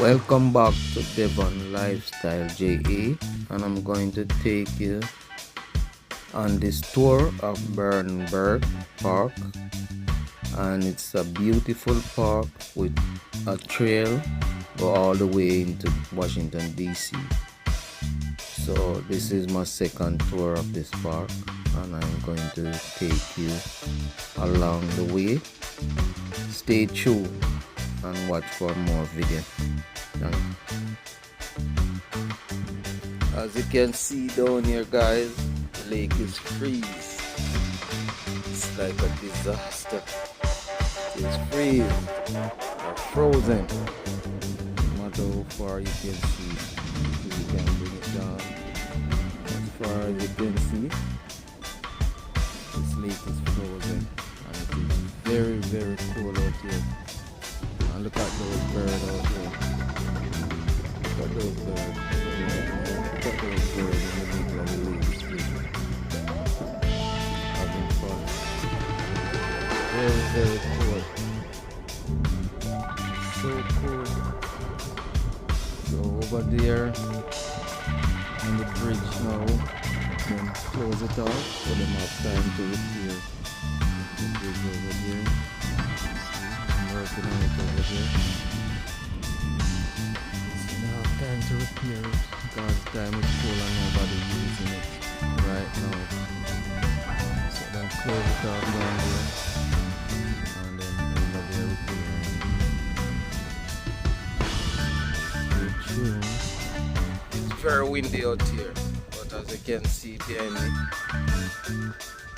Welcome back to Devon Lifestyle JE, and I'm going to take you on this tour of Bladensburg Park. And it's a beautiful park with a trail go all the way into Washington DC. So this is my second tour of this park, and I'm going to take you along the way. Stay tuned and watch for more video. Thank you. As you can see down here, guys, the lake is freeze. It's like a disaster. It's freeze or frozen. No matter how far you can see, you can bring it down. As far as you can see, this lake is frozen, and it is very, very cool out here. And look at those birds out here. Look at those birds. Look at those birds in the middle of the lake. Having fun. Very, very cool. So cool. So over there on the bridge now, then close it off so them have time to repair the bridge over there. I'm working on it over there. So they have time to repair it because the time is full and nobody's using it right now. So then close it off down there and then over there repairing. It's very windy out here, but as you can see behind me,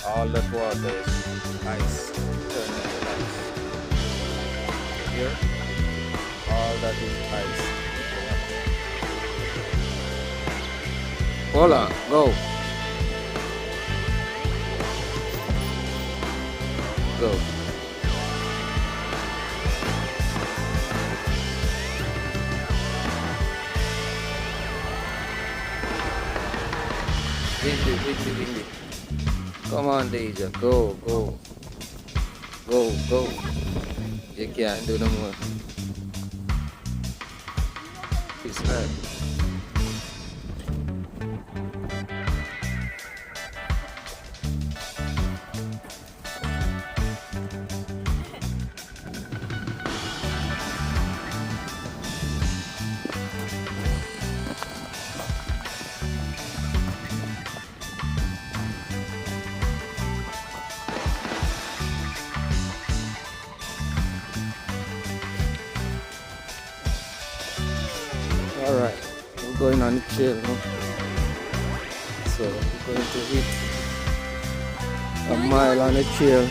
all that water is ice, turning to ice. Here, all that is ice. Hola, go. Go. Windy. Come on, Deja. Go. Go. You can't do no more. It's like alright, we're going on the trail now. So we're going to hit a mile on the trail.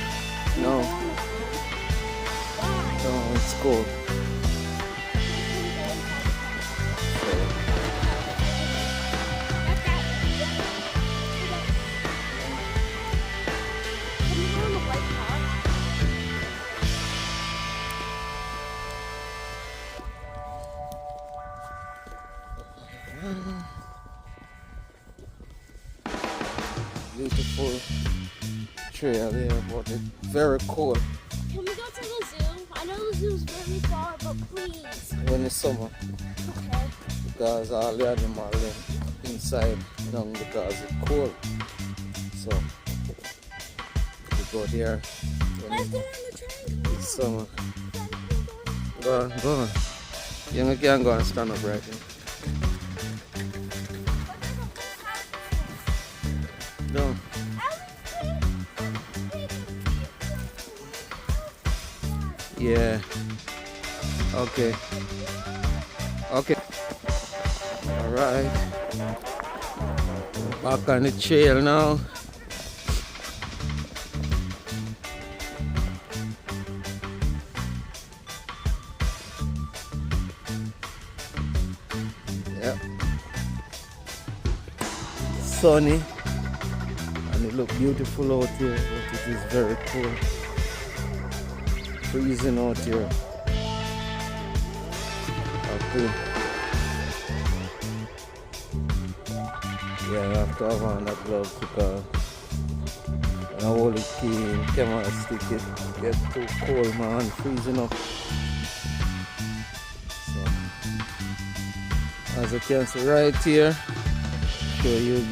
No, it's cold. Beautiful trail here, but it's very cold. Can we go to the zoo? I know the zoo's very far, but please. When it's summer, Okay. because all the animals are inside now because it's cold. So we go there when Let's go on the train. it's summer. Go on. You can't go and stand up right here. No. Yeah. Okay. Alright. Back on the trail now. Yep. Sunny. And it looks beautiful out here, but it is very cold. Freezing out here. Okay. Yeah, I have to have on that glove because when I hold the key and camera stick it gets too cold, man, freezing up. So As you can see right here, show you.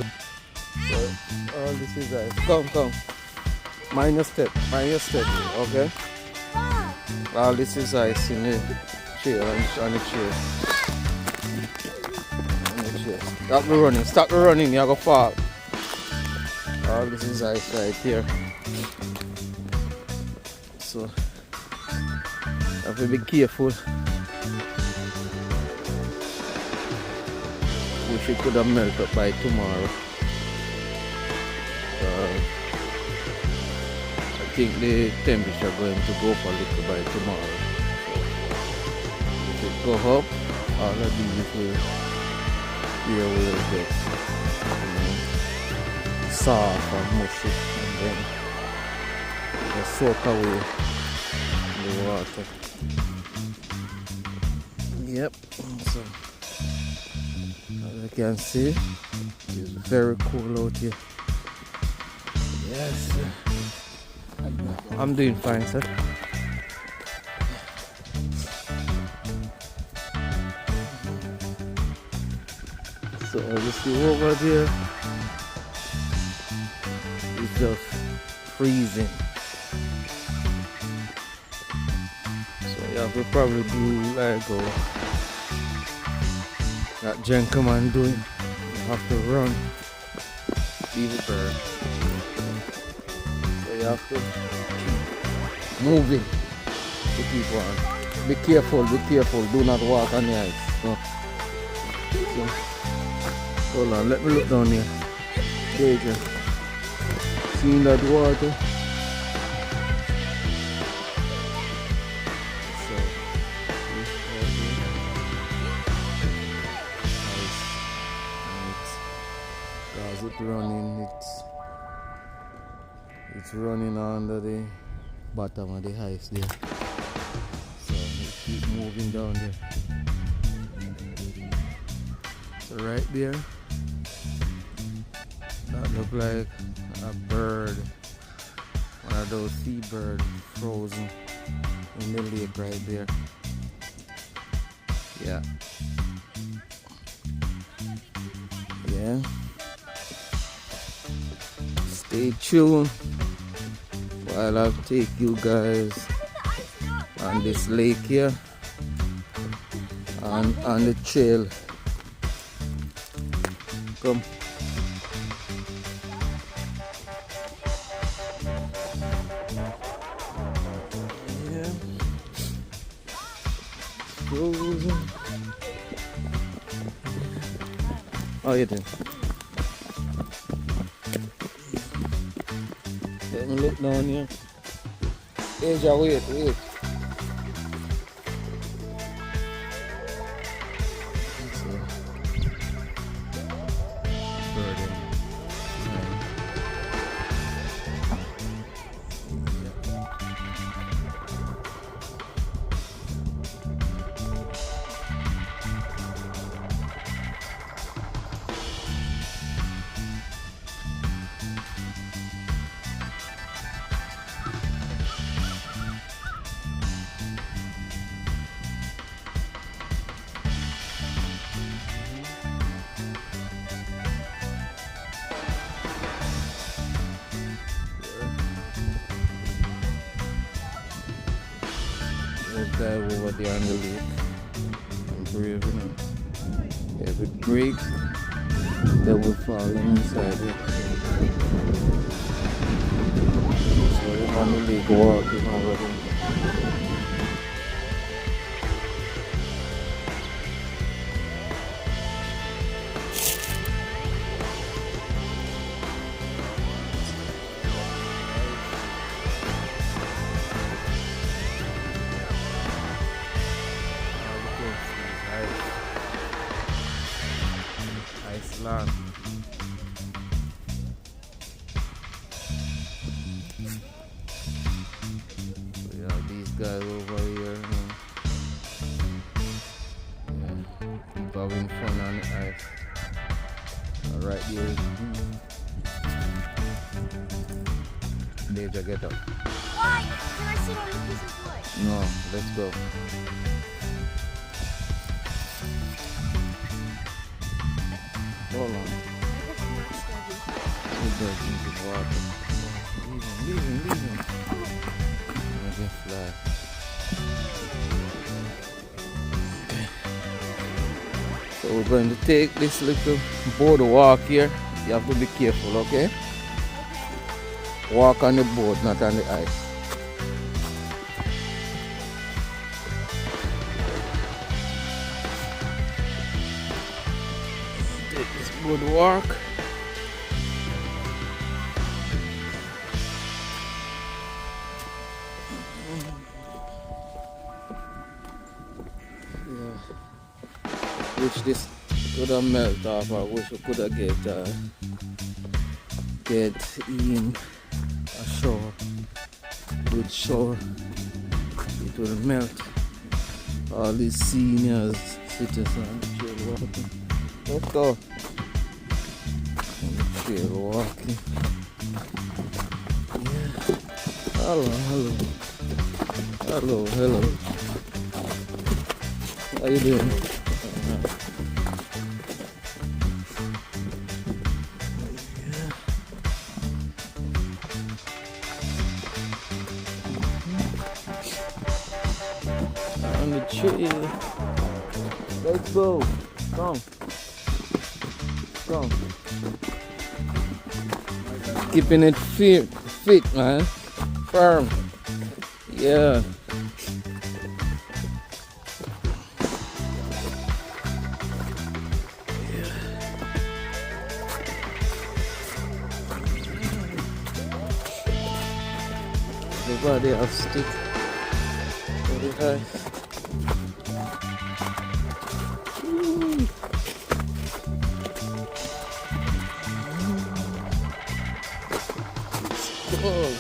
So, all this is ice. Come. Mind your step, okay? All this is ice in the chair, on the chair. Stop the running, you're gonna fall. All this is ice right here. So, have to be careful. Wish it could have melted up by tomorrow. I think the temperature going to go up a little by tomorrow. So if it go up, all of these will get soft and mushy, and then they soak away the water. Yep. So as you can see, it's very cool out here. Yes, I'm doing fine, sir. So as you see over there, it's just freezing. So you have to probably do like that gentleman doing. You have to run, leave the bird. So you have to keep moving to keep on. Be careful, do not walk on the ice. So, hold on, let me look down here. There you go. Seeing that water? So, nice. It's running, it's running under the bottom of the ice there. So it keeps moving down there. So right there, that look like a bird, one of those seabirds frozen in the lake right there. Yeah. Stay tuned while I take you guys on this lake here on the trail. Come. Yeah. Frozen. Oh, you did. Let me look down here. Asia, wait. Dive over there on the lake and brave, you know. If it breaks, they will fall inside it. So you're on the lake walking over there. Iceland. So yeah, these guys over here, you know. Yeah, keep having fun on the ice. Right here is Danger, get up. Why? Can I sit on a piece of wood? No, let's go. Hold on. He does need the water. Leave him. Let him fly. So we're going to take this little boardwalk here. You have to be careful, okay? Walk on the board, not on the ice. Take this boardwalk. Which this could have melt off. I wish we could have get in a shower. Good shower. It will melt. All these seniors, citizens, trail walking. Let's go. Trail walking. Yeah. Hello. How you doing? On the trail. Let's go. Come. Keeping it fit, man. Firm. Yeah. Everybody have stick. Very nice. Cool.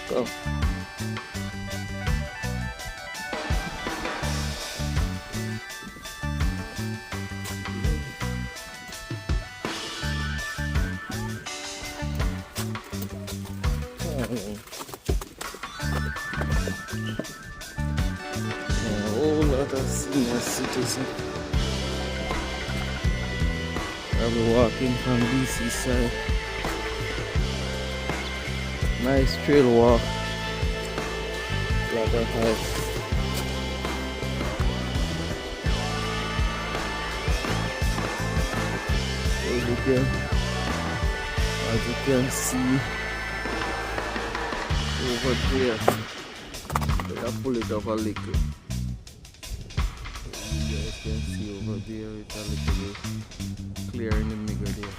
Go. A whole lot of senior citizens. I'll be walking from DC side. Nice trail walk. Lot of ice. As you can see over there, I'll pull it up a little. You guys can see over there, it's a little bit clear in the middle there.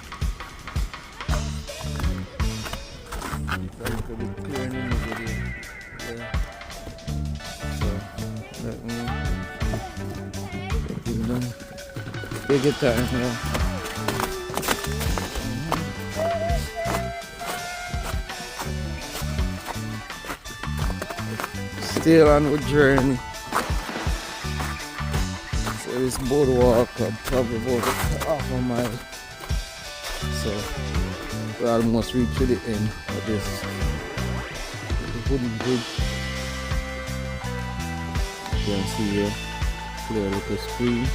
It's a little bit clear in the middle there. Yeah. So let me get it done. Take your time now. Still on the journey. So this boardwalk probably about half a mile. So we almost reached the end of this wooden bridge. You can see here clear little screen.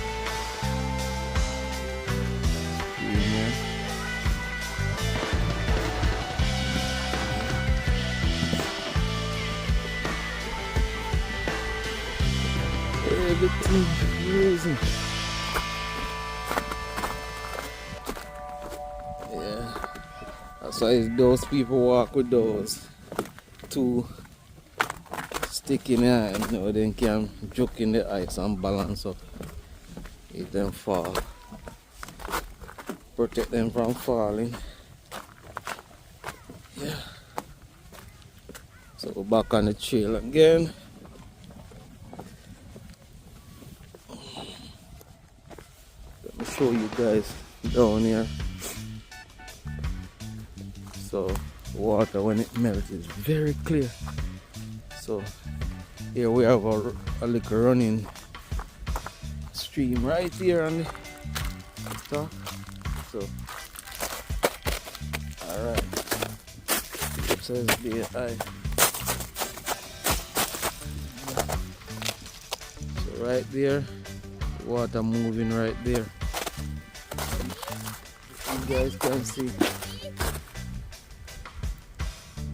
Everything amazing. Yeah. That's why those people walk with those two stick in there, and you know, they can joke in the ice and balance up. If them fall. Protect them from falling. Yeah. So we're back on the trail again. Show you guys down here. So water when it melts is very clear. So here we have a little running stream right here on the top. So alright. says there, so right there, the water moving right there. You guys can see. Daddy,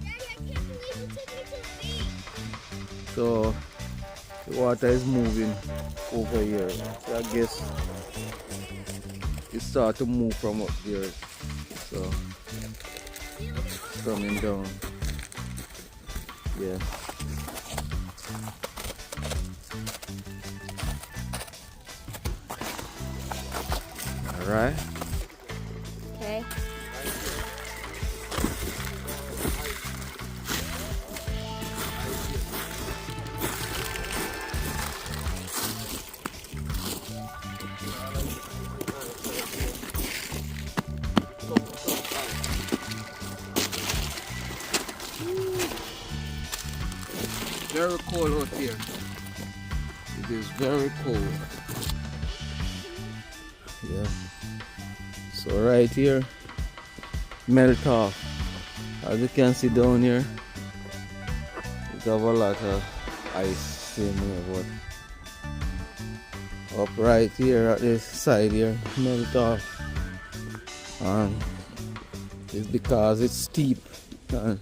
I can't believe you took me to the beach. So the water is moving over here. So I guess it start to move from up there. So it's coming down. Yeah. Alright. Okay. Very cold out here. It is very cold. Yeah. So right here, melt off. As you can see down here, it have a lot of ice same here, but up right here at this side here, melt off. And it's because it's steep, and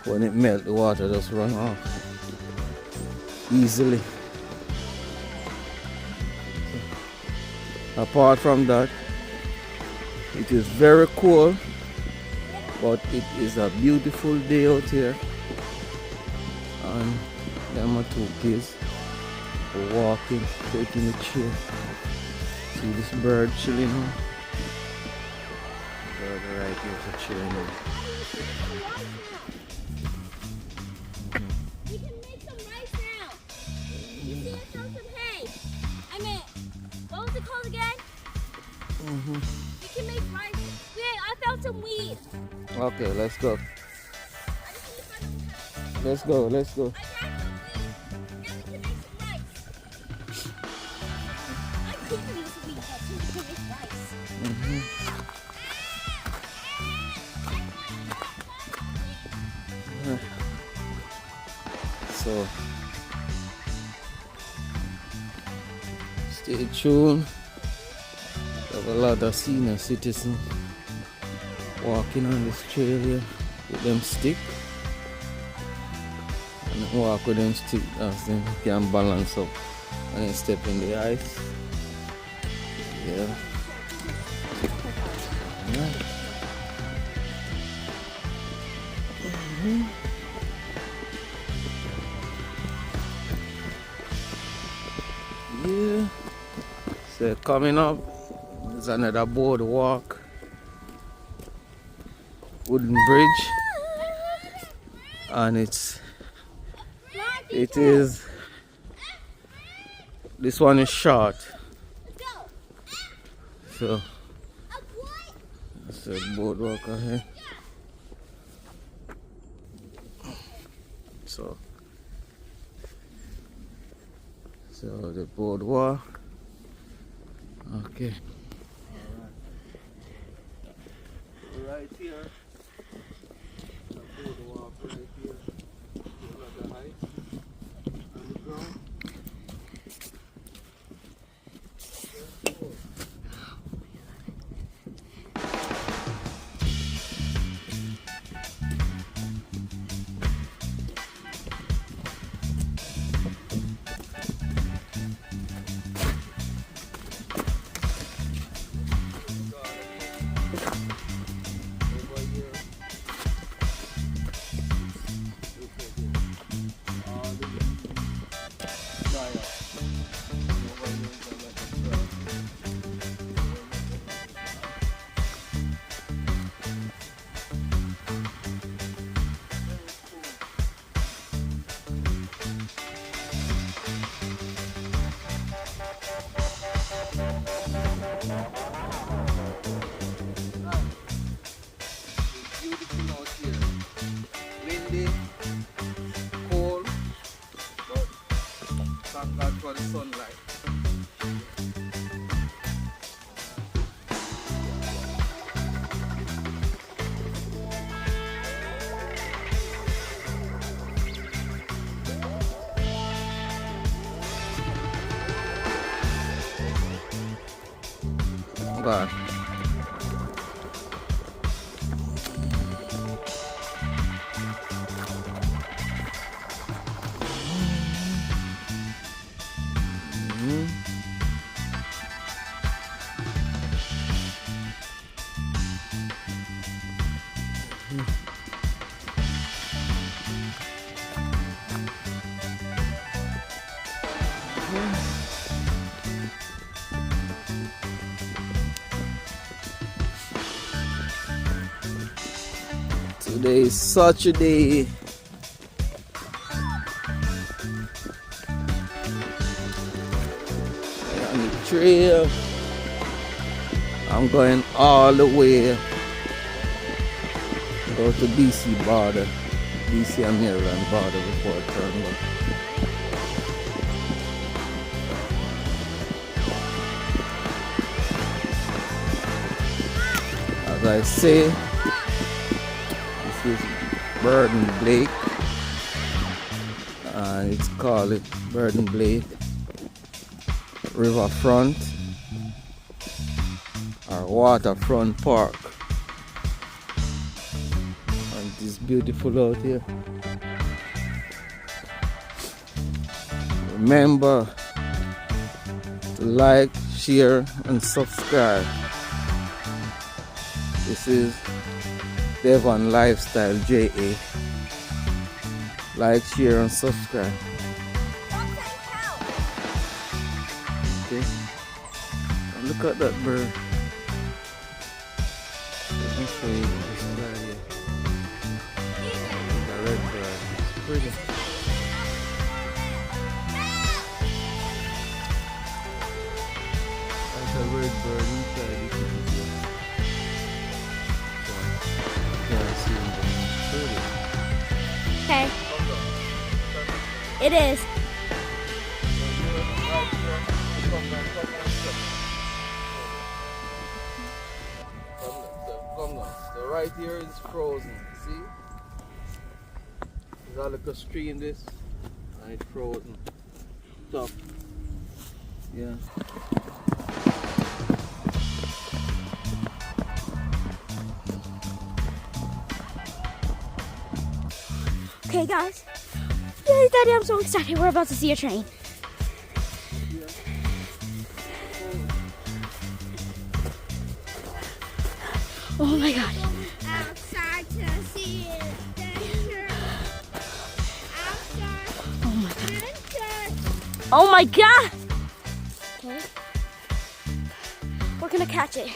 when it melts, the water just run off easily. Apart from that, it is very cold, but it is a beautiful day out here. And them are two kids walking, taking a chill. See this bird chilling here? Bird right here is chilling here. We can make some rice now. You see, I found some hay. I meant, what was it called again? We can make rice. Wait, I found some weed. Okay, let's go. I just need to find some. Let's go, let's go. I got some weed. Now we can make some rice. I'm cooking this weed so we can make rice. So stay tuned. We have a lot of senior citizens walking on this trail here with them stick. And walk with them stick as they can balance up and then step in the ice. Yeah. Yeah. Yeah. So coming up, there's another boardwalk, wooden bridge, and it is, this one is short, so it's a boardwalk ahead. So the boardwalk. Okay. Right here. The boardwalk right here. The height on the ground. Thank God for the sunlight. bad. Today is such a day. On the trail, I'm going all the way go to DC border, DC and Maryland border before I turn back. As I say, this is Burden Blake, and it's called Burden Blake Riverfront or Waterfront Park, and it is beautiful out here. Remember to like, share and subscribe. This is Devon Lifestyle JA. Like, share and subscribe. Okay. And look at that bird. Let me show you this bird here. The red bird. It's pretty. That's a red bird inside it. Okay. It is. So right here is frozen. See? There's a little stream this, and it's frozen. Top. Yeah. Okay, guys. Yay, Daddy, I'm so excited. We're about to see a train. Oh my God. Outside to see it. Oh my God. Oh my God. Okay. We're gonna catch it.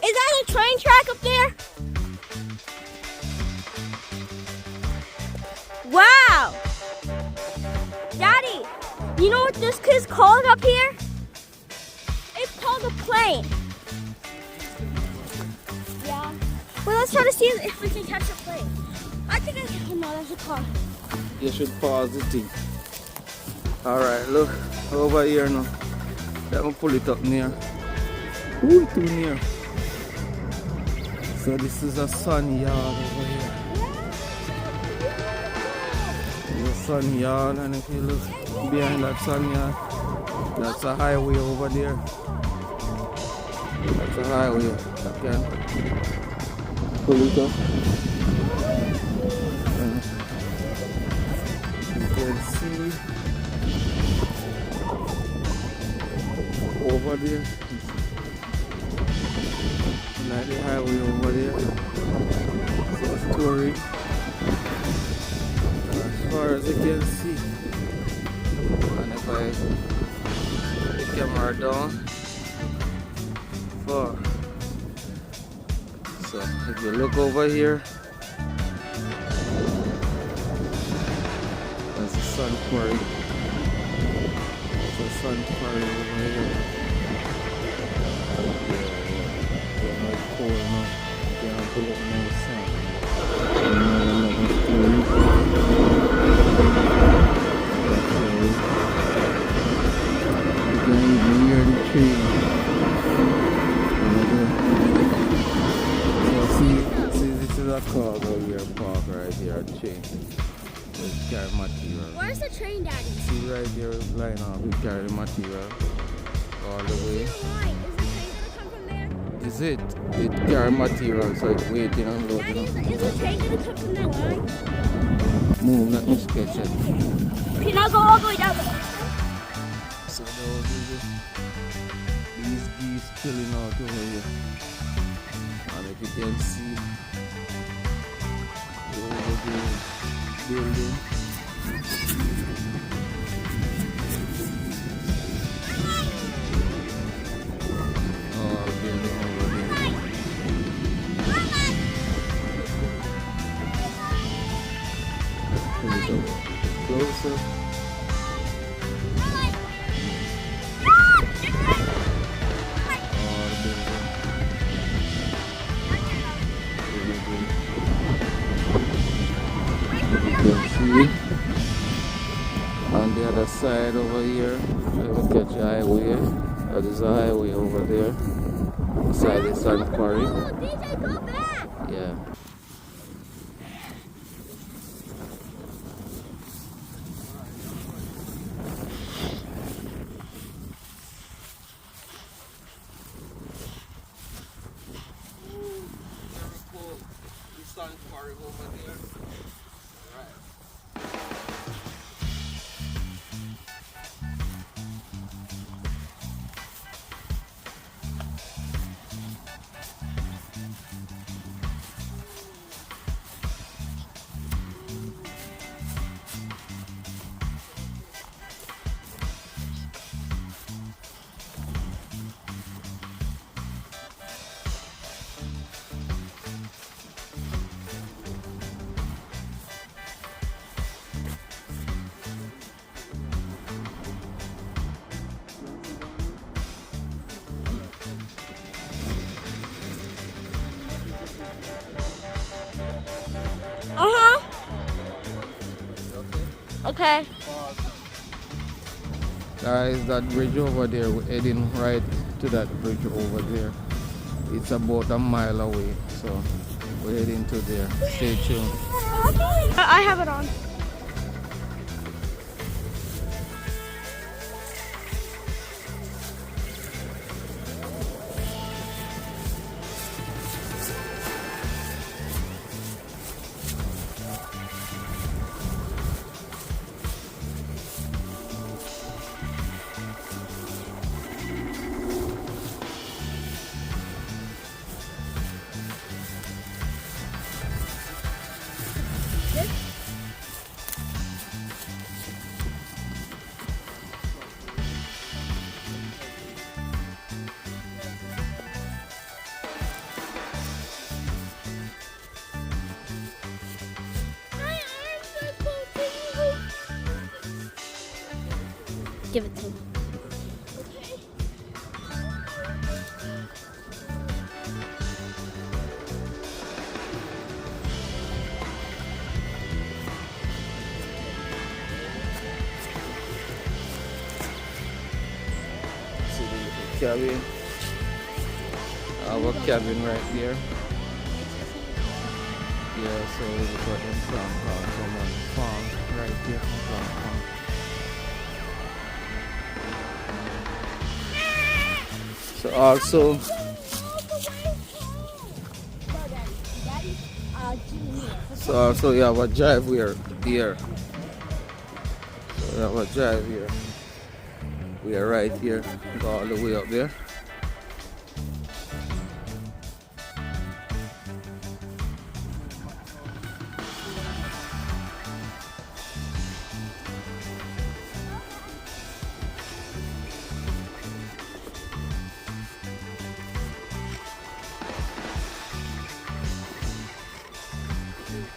Is that a train track up there? Wow! Daddy, you know what this is called up here? It's called a plane. Yeah. Well, let's try to see if we can catch a plane. I think I can. Oh, no, that's a car. You should pause the thing. Alright, look over here now. Let me pull it up near. Ooh, too near. So this is a sun yard over here. Sun yard, and if you look behind that sun yard, that's a highway over there. That's a highway. Again, pull it up. You can see over there. Like the highway over there. So a story. As far as you can see, and if I put the camera down far, so if you look over here, there's a sun quarry. There's a sun quarry over here. Yeah, my cool now. Can't pull up no sun. Near the tree. So see, this is a cargo here, park right here at the train. We carry material. Where's the train, Daddy? See right here, line up, we carry the material. all the way. Why? Is the train gonna come from there? Is it? It carry material, so it's waiting and Daddy, loading. is the train gonna come from that line? Move, let me sketch it. Okay, now go all the way down the So these geese chilling out over here. And if you can see over the building. Oh, building over there. Pull it up closer. See on the other side over here, we catch a highway. There's a highway over there. Beside the sand quarry. Oh, DJ, go back! Yeah. Sand quarry over there. Okay. Guys, that bridge over there, we're heading right to that bridge over there. It's about a mile away, so we're heading to there. Stay tuned. I have it on. Give it to me. See the little cabin. Our cabin right there. Yeah, so we got them someone farm right there from farm. So also you have a driveway here. So we have a drive here. We are right here. Go all the way up there.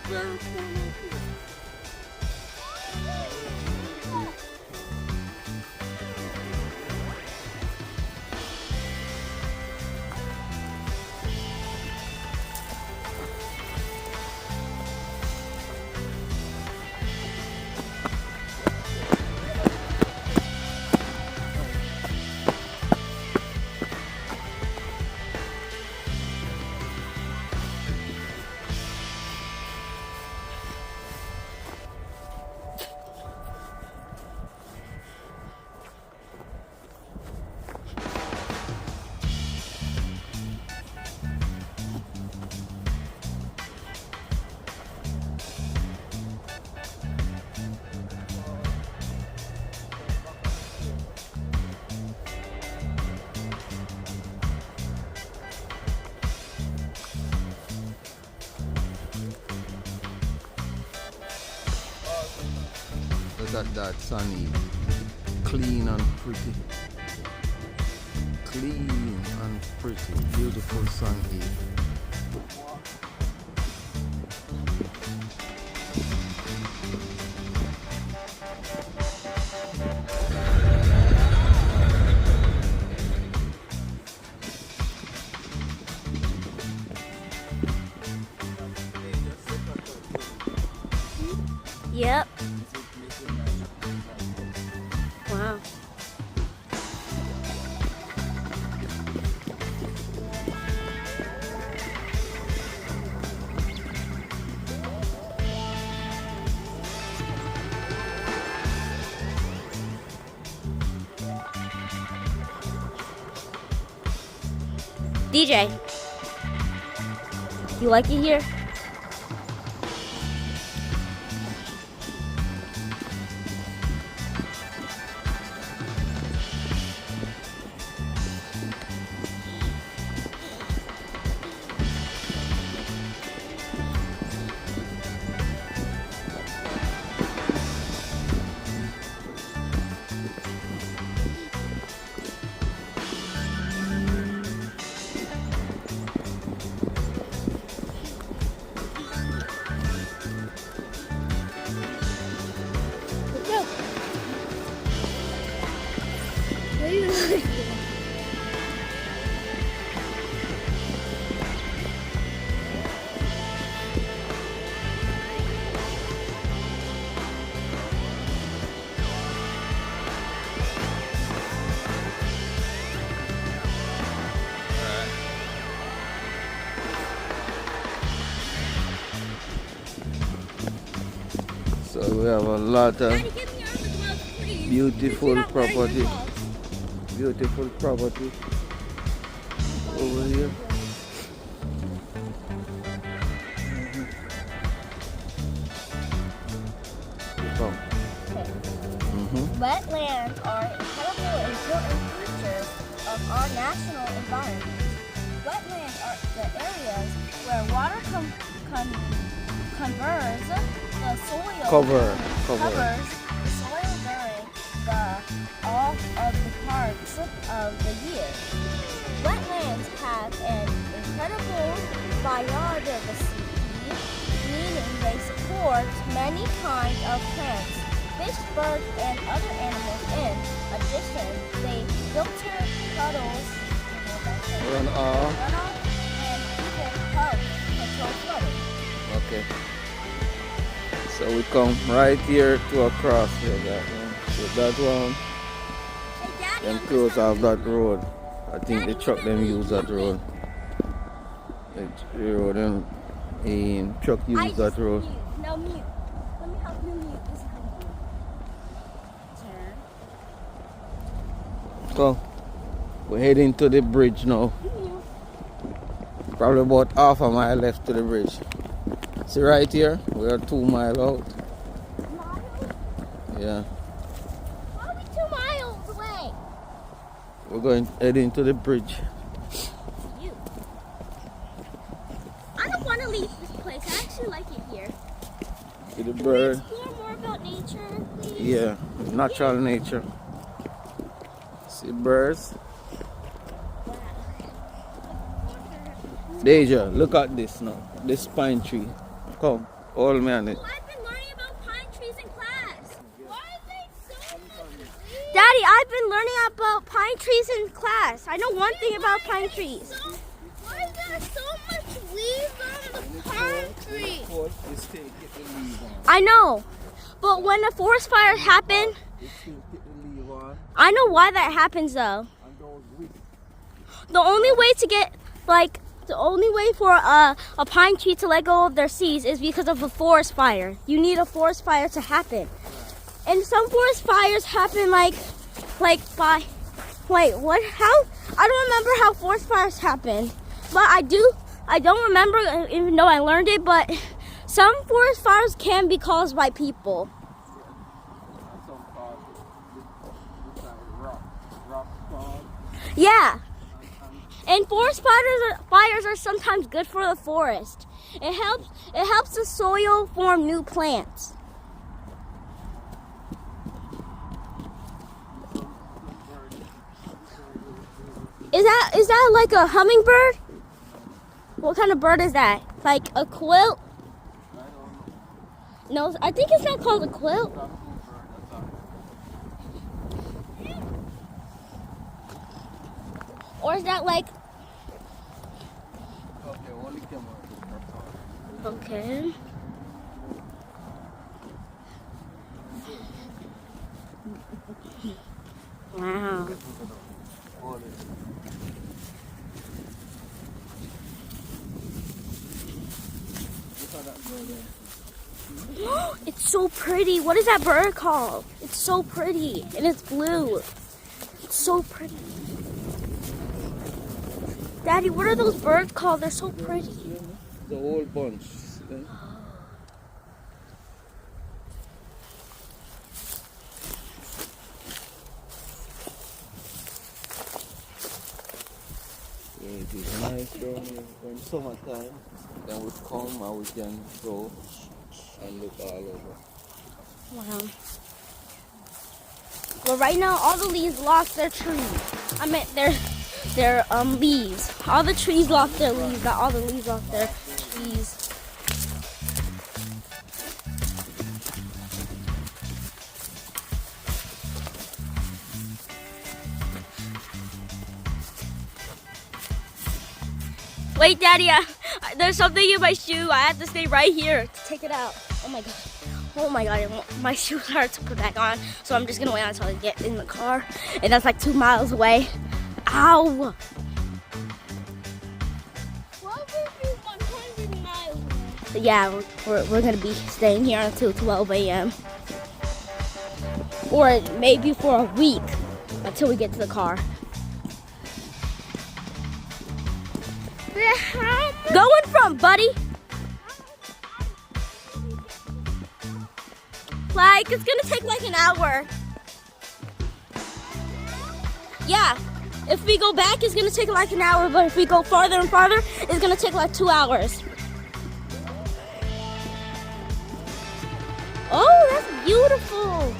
Very cool location. at that sunny. Clean and pretty. Clean and pretty. Beautiful sun eve. Yep. Wow. DJ, you like it here? So we have a lot of Daddy, give me your gloves, please. beautiful You're not wearing your property. gloves. Beautiful property over here. Come. Wetlands are incredible and important features of our national environment. Wetlands are the areas where water covers the soil Covers the soil during all of the parts of the year. Wetlands have an incredible biodiversity, meaning they support many kinds of plants, fish, birds, and other animals. In addition, they filter puddles, Runoff. runoff, and even help control flooding. Okay. So we come right here to a cross here, that one. So that one, Hey, Daddy, them I'm close just off that road. I think the truck them use that road. The road them truck I use just that road. mute. No, mute. Let me help you mute. This is how you do. Turn. Come. We're heading to the bridge now. Mute. Probably about half a mile left to the bridge. See right here? We are 2 miles out. Miles? Yeah. Why are we 2 miles away? We're heading to the bridge. You. I don't want to leave this place. I actually like it here. See the Can we bird. explore more about nature, please? Yeah, natural nature. See birds. Deja, look at this now. This pine tree. Come, hold me on it. Oh, I've been learning about pine trees in class. Why are they so much leaves? Daddy, I've been learning about pine trees in class. I know one thing about pine trees. Why is there so much leaves on the pine tree? I know, but when a forest fire happens, I know why that happens though. The only way to get, the only way for a pine tree to let go of their seeds is because of a forest fire. You need a forest fire to happen. And some forest fires happen wait, what, how? I don't remember how forest fires happen. But I don't remember, even though I learned it, but some forest fires can be caused by people. Yeah. And forest fires are sometimes good for the forest. It helps the soil form new plants. Is that like a hummingbird? What kind of bird is that? Like a quilt? No, I think it's not called a quilt. Or is that like... Okay. Wow. It's so pretty. What is that bird called? It's so pretty. And it's blue. It's so pretty. Daddy, what are those birds called? They're so pretty. The whole bunch. Yeah, it is nice down here in summertime. Then we come and we can go and look all over. Wow. Well, right now, all the leaves lost their trees. I meant their leaves. All the trees lost their leaves. Not all the leaves lost their trees. Wait, Daddy, there's something in my shoe. I have to stay right here to take it out. Oh my God. Oh my God, my shoes hurt to put back on. So I'm just gonna wait until I get in the car. And that's like 2 miles away. Ow! What would be 100 miles away? Yeah, we're gonna be staying here until 12 a.m. Or maybe for a week until we get to the car. Going from, buddy? Like, it's gonna take like an hour. Yeah, if we go back, it's gonna take like an hour, but if we go farther and farther, it's gonna take like 2 hours. Oh, that's beautiful.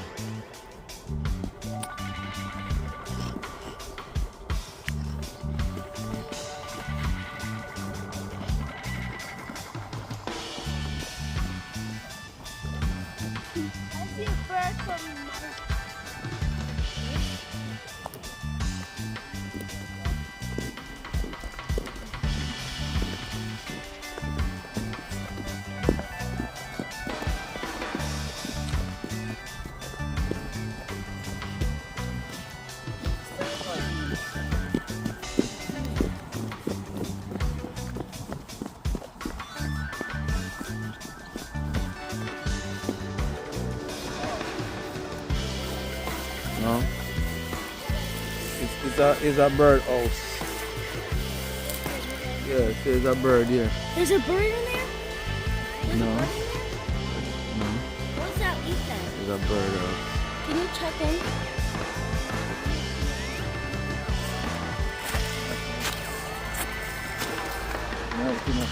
I see a bird from No? It's a bird house. Yeah, there's a bird here. There's a bird in there? There's No. a bird in there? No, What's that eat then? there's a bird house. Can you check in? No.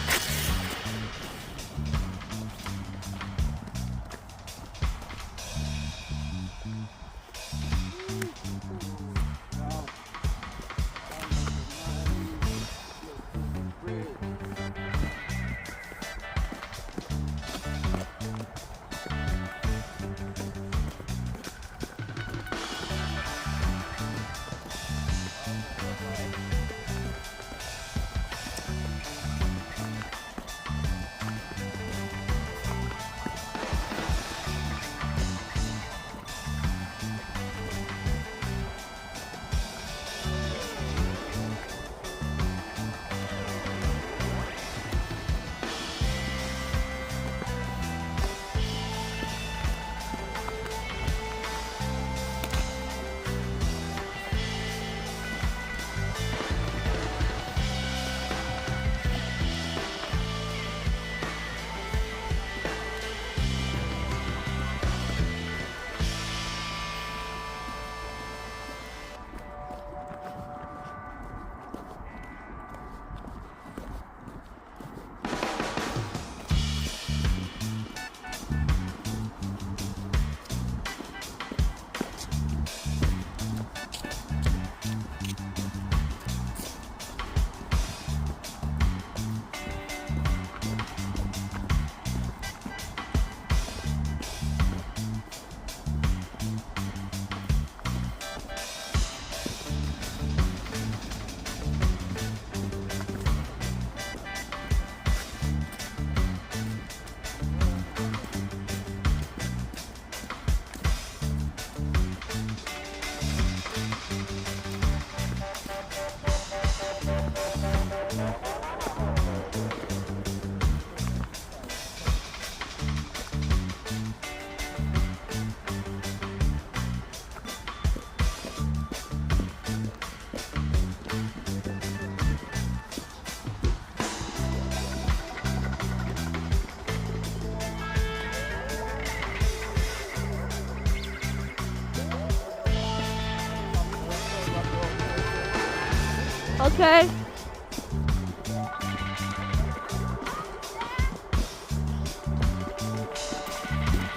Okay.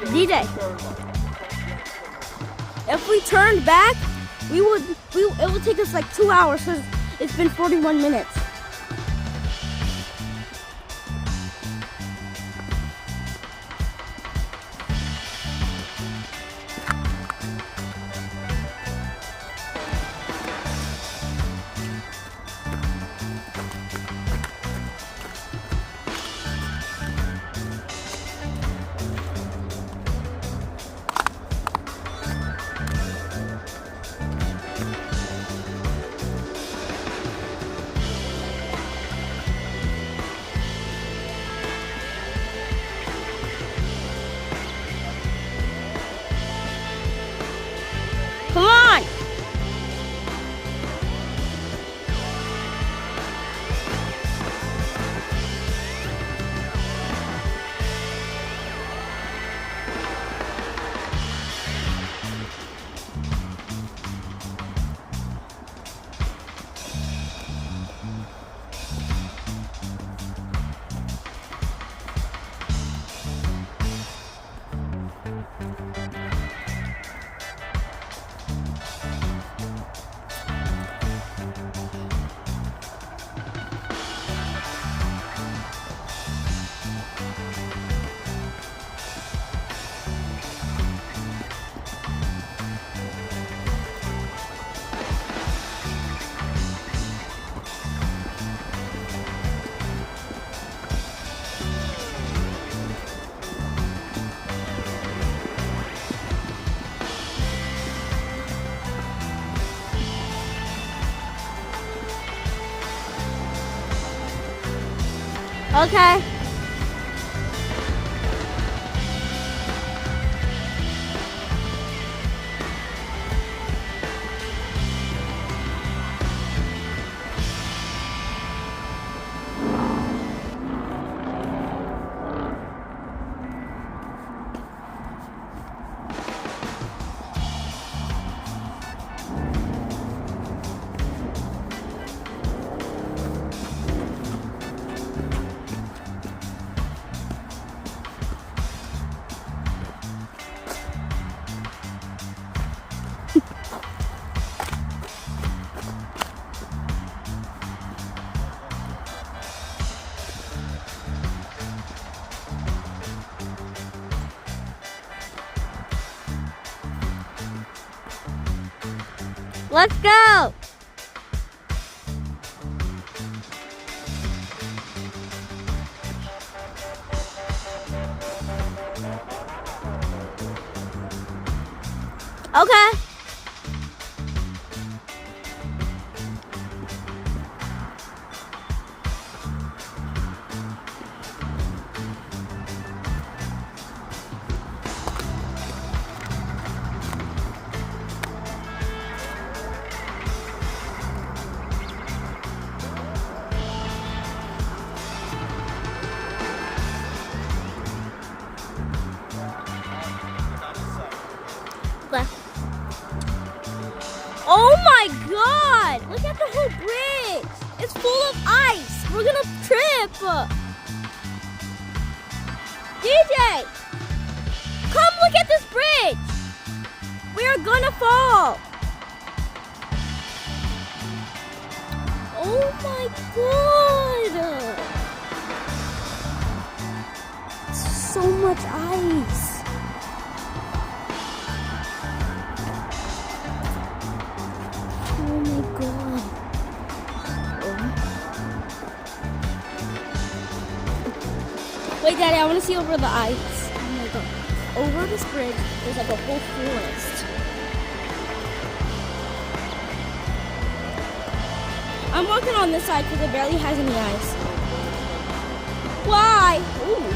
DJ, if we turned back, it would take us like 2 hours because it's been 41 minutes. Come on! Okay. Let's go! Okay. Okay. Oh my God! Look at the whole bridge! It's full of ice! We're gonna trip! DJ! Come look at this bridge! We are gonna fall! Oh my God! So much ice! Oh my God. Wait, Daddy, I want to see over the ice. Oh my God. Over this bridge, there's like a whole forest. I'm walking on this side because it barely has any ice. Why? Ooh.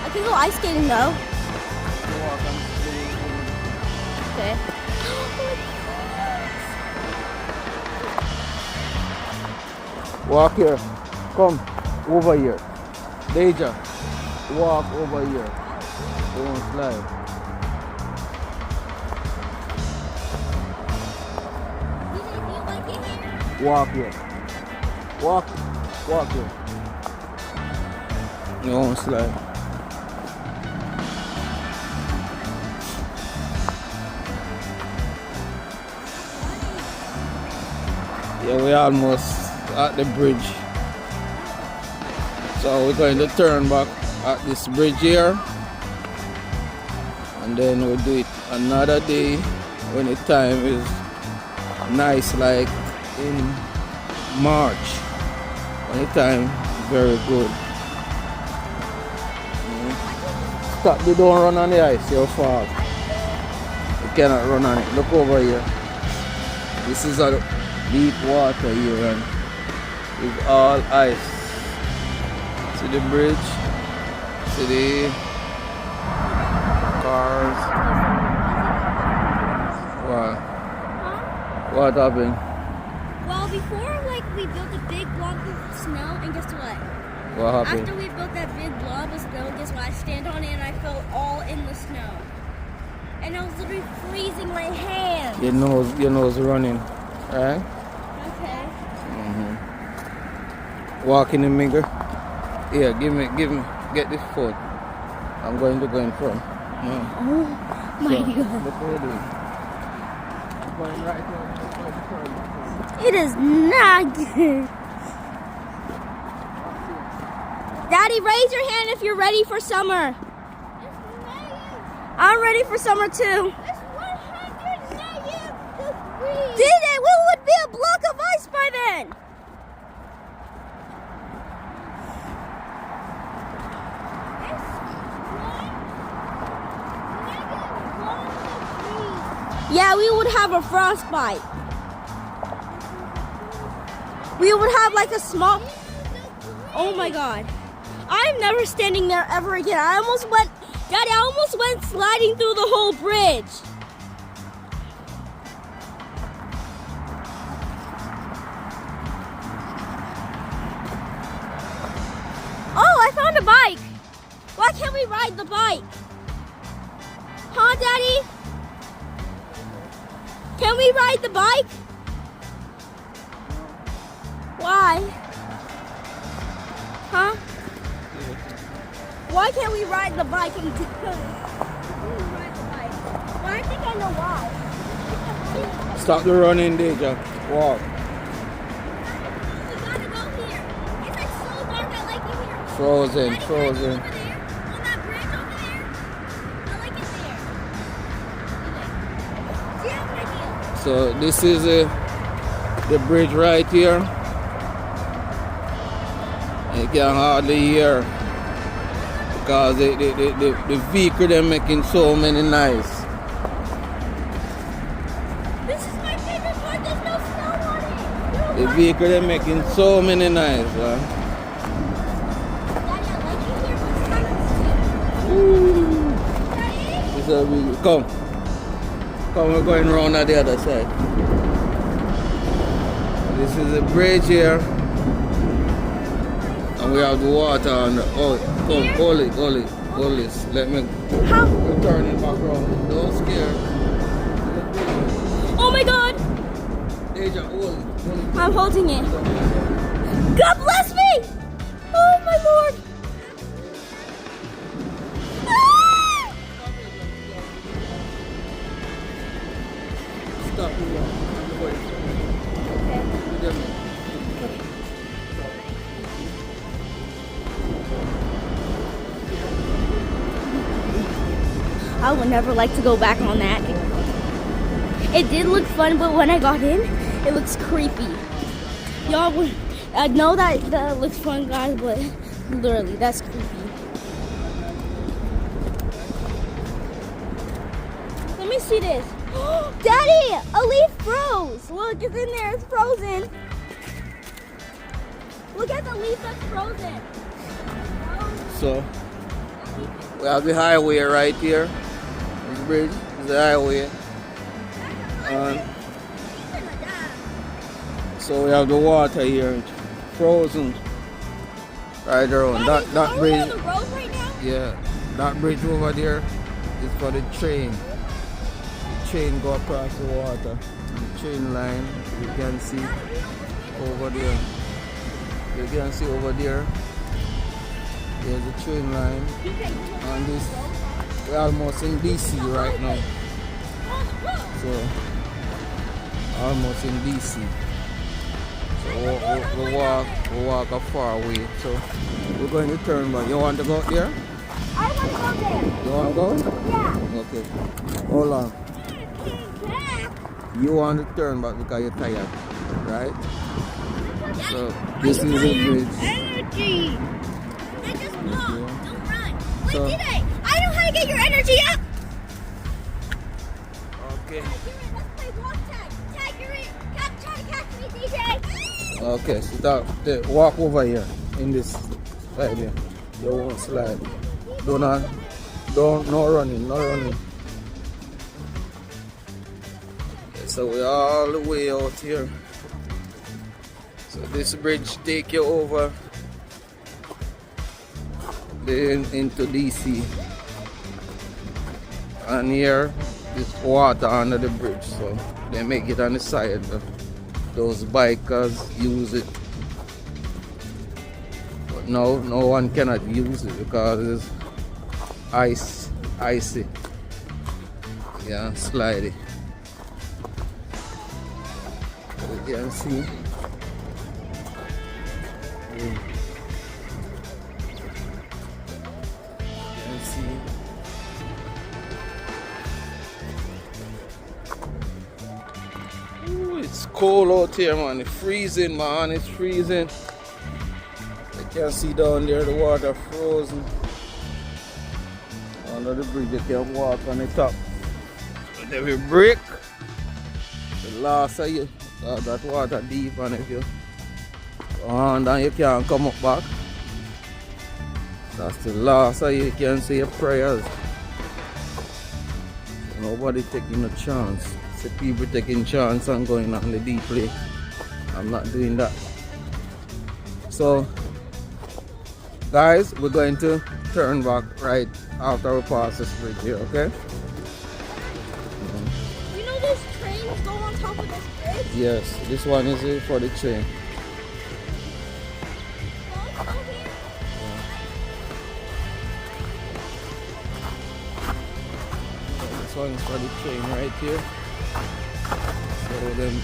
I can go ice skating though. Okay. Walk here. Come over here. Deja, walk over here. Don't slide. Walk here. Walk. Walk here. You won't slide. Yeah, we're almost at the bridge. So we're going to turn back at this bridge here. And then we'll do it another day when the time is nice, like in March. When the time is very good. Stop, you don't run on the ice, you'll fall. You cannot run on it. Look over here. This is a deep water here and it's all ice. See the bridge? See the cars? What? Huh? What happened? Well, before, like, we built a big blob of snow, and guess what? What happened? After we built that big blob of snow, guess what? I stand on it and I fell all in the snow. And I was literally freezing my hands. Your nose running, right? Okay. Walk in the mirror. Here, give me, get this phone. I'm going to go in front. No. Oh my So, God. look what you're doing. I'm going right here. I'm going to turn. It is not good. Daddy, raise your hand if you're ready for summer. I'm ready for summer too. It's 100 degrees. Did it? We would be a block of ice by then. Yeah, we would have a frostbite. We would have like a small... Oh my God. I'm never standing there ever again. Daddy, I almost went sliding through the whole bridge. Oh, I found a bike. Why can't we ride the bike? Huh, Daddy? Can we ride the bike? Why? Huh? Why can't we ride the bike? Well, I think I know why. Stop the running, Deja. Walk. We gotta go here. It's like so dark. I like it here. Frozen, Daddy, frozen. over there, on that bridge over there. I like it there. Do you have an idea? So this is the bridge right here. You can hardly hear because the vehicle they're making so many noise. This is my favorite part. There's no snow on it. The vehicle they're making so many noise. Daddy, I like it here, but it's kind of steep. Daddy? This is we come. Come, we're going around on the other side. This is a bridge here. And we have the water on the, oh, come, hold it. Let me How? turn it back around. Don't scare. Oh my God! Deja, hold it. I'm holding it. God bless me! Oh my Lord! Ah! Stop the walk. I would never like to go back on that. It did look fun, but when I got in, it looks creepy. Y'all would know that looks fun, guys, but literally, that's creepy. Let me see this. Daddy, a leaf froze. Look, it's in there. It's frozen. Look at the leaf that's frozen. So, we have the highway right here. This bridge is the highway. So we have the water here, frozen right around. That bridge, on the road right now? yeah, that bridge over there is for the train. The train go across the water. The train line, you can see over there. You can see over there, there's a train line. And this, we're almost in DC right now. So, almost in DC. So we walk a far way. So, we're going to turn back. You want to go there? I want to go there. You want to go? Yeah. Okay. Hold on. You want to turn back because you're tired, right? So this is the bridge. Energy. Then just walk. Okay. Don't run. Wait, So- did I know how to get your energy up. Okay. Let's play walk tag. Tag, you're in. Try to catch me, DJ. Okay, so walk over here in this side here. You won't slide. Don't no running, no running. So we're all the way out here. So this bridge take you over then into DC. And here is water under the bridge, so they make it on the side. Those bikers use it. But no one cannot use it because it's icy. Yeah, slidey. You can see. You can see. Ooh, it's cold out here, man. It's freezing, man. It's freezing. You can see down there the water frozen. Under the bridge, you can walk on the top. And every break, the last of you, that water deep, and if you and then you can't come up back. That's the last of you can say your prayers. Nobody taking a chance. See people taking chance and going on the deep lake. I'm not doing that. So guys, we're going to turn back right after we pass this bridge here, okay? You know those trains go on top of this bridge? Yes, this one is for the train. This one is for the train right here. So them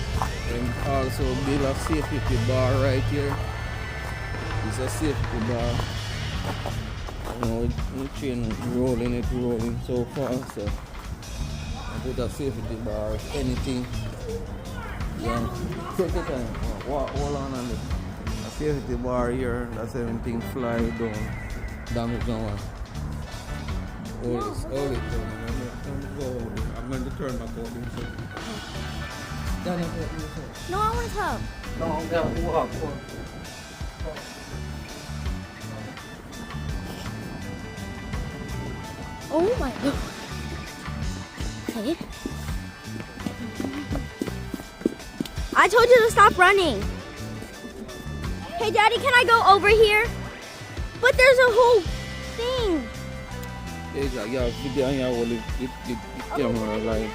also build a safety bar right here. It's a safety bar. You know, the train rolling so fast. So I put a safety bar, if anything. Yeah, take your time. Hold on the safety bar here. That's everything fly down. Damage no one. Hold it down. I'm going to turn back out this. Stand up here. No, I want to come. No, I'm going to walk. Oh my god. Okay. I told you to stop running. Hey, Daddy, can I go over here? But there's a whole thing. Yeah, video on your the camera like.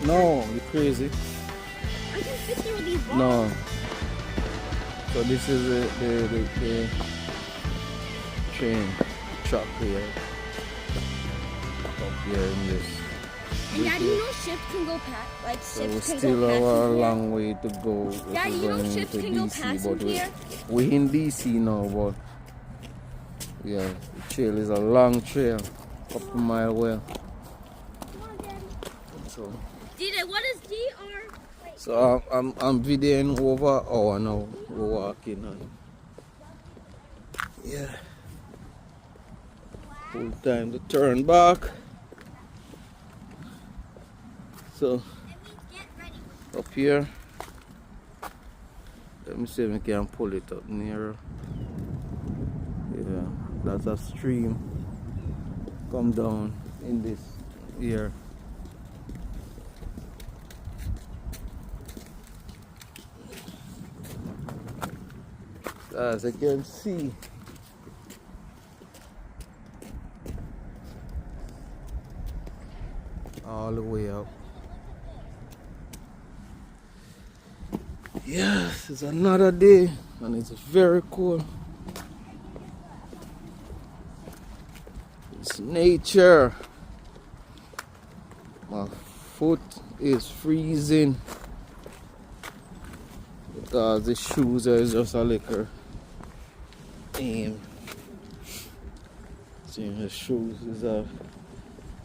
No, you're crazy. I can fit through these walls. No. So this is the train track here. Up here in this. And Daddy, you know ships can go past, like So we ships can still go have past a in here. long way to go. if Daddy, we're you know going ships to can go DC, past but in here. we're in DC now, but yeah, the trail is a long trail, couple mile away. Come on, Daddy. So, DJ, what is DR? Wait. so I'm videoing over an hour now. We're walking on. Yeah. Full time to turn back. So That means get ready. up here. Let me see if I can pull it up nearer. Yeah, that's a stream. Come down in this here. As I can see, all the way up. Yeah. Yes, it's another day and it's very cool. It's nature. My foot is freezing because the shoes are just a liquor. See, the shoes is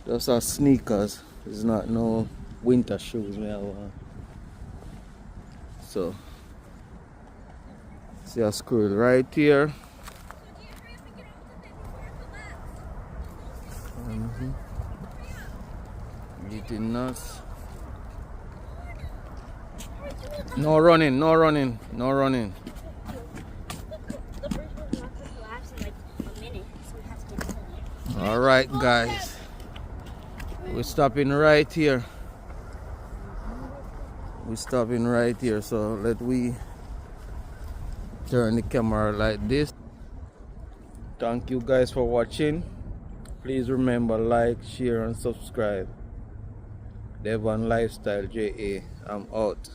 just a sneakers. It's not no winter shoes me I want. So see a squirrel right here. Eating nuts. No running, no running, no running. The first one's not going to collapse in like a minute, so we have to get to it. Alright guys. We're stopping right here. We're stopping right here, so let we turn the camera like this. Thank you guys for watching. Please remember, like, share and subscribe. Devon Lifestyle JA. I'm out.